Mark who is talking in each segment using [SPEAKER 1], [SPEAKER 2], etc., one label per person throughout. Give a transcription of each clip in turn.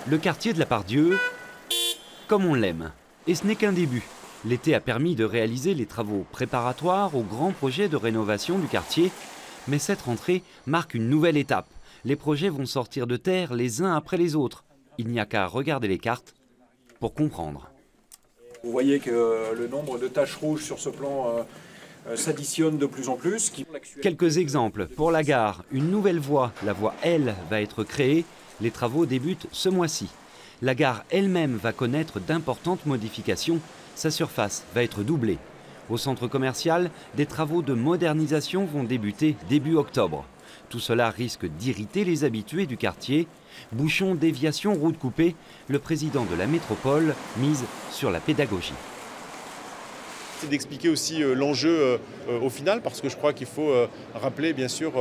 [SPEAKER 1] Le quartier de la Part-Dieu, comme on l'aime. Et ce n'est qu'un début. L'été a permis de réaliser les travaux préparatoires au grand projet de rénovation du quartier. Mais cette rentrée marque une nouvelle étape. Les projets vont sortir de terre les uns après les autres. Il n'y a qu'à regarder les cartes pour comprendre.
[SPEAKER 2] Vous voyez que le nombre de taches rouges sur ce plan s'additionne de plus en plus.
[SPEAKER 1] Quelques exemples. Pour la gare, une nouvelle voie, la voie L, va être créée. Les travaux débutent ce mois-ci. La gare elle-même va connaître d'importantes modifications. Sa surface va être doublée. Au centre commercial, des travaux de modernisation vont débuter début octobre. Tout cela risque d'irriter les habitués du quartier. Bouchons, déviations, routes coupées, le président de la métropole mise sur la pédagogie.
[SPEAKER 3] C'est d'expliquer aussi l'enjeu au final, parce que je crois qu'il faut rappeler bien sûr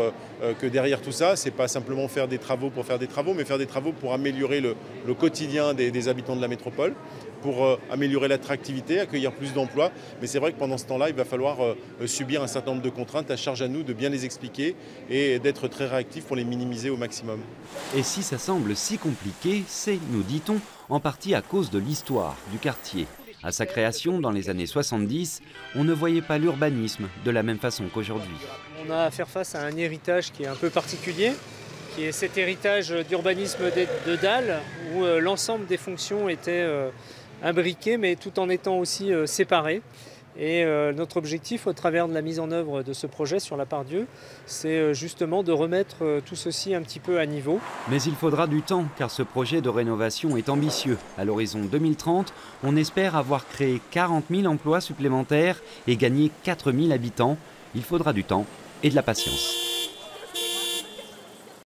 [SPEAKER 3] que derrière tout ça, c'est pas simplement faire des travaux pour faire des travaux, mais faire des travaux pour améliorer le quotidien des habitants de la métropole, pour améliorer l'attractivité, accueillir plus d'emplois. Mais c'est vrai que pendant ce temps-là, il va falloir subir un certain nombre de contraintes. À charge à nous de bien les expliquer et d'être très réactifs pour les minimiser au maximum.
[SPEAKER 1] Et si ça semble si compliqué, c'est, nous dit-on, en partie à cause de l'histoire du quartier. À sa création, dans les années 70, on ne voyait pas l'urbanisme de la même façon qu'aujourd'hui.
[SPEAKER 4] On a à faire face à un héritage qui est un peu particulier, qui est cet héritage d'urbanisme de dalles, où l'ensemble des fonctions étaient imbriquées, mais tout en étant aussi séparées. Et notre objectif, au travers de la mise en œuvre de ce projet sur la Part-Dieu, c'est justement de remettre tout ceci un petit peu à niveau.
[SPEAKER 1] Mais il faudra du temps, car ce projet de rénovation est ambitieux. À l'horizon 2030, on espère avoir créé 40 000 emplois supplémentaires et gagné 4 000 habitants. Il faudra du temps et de la patience.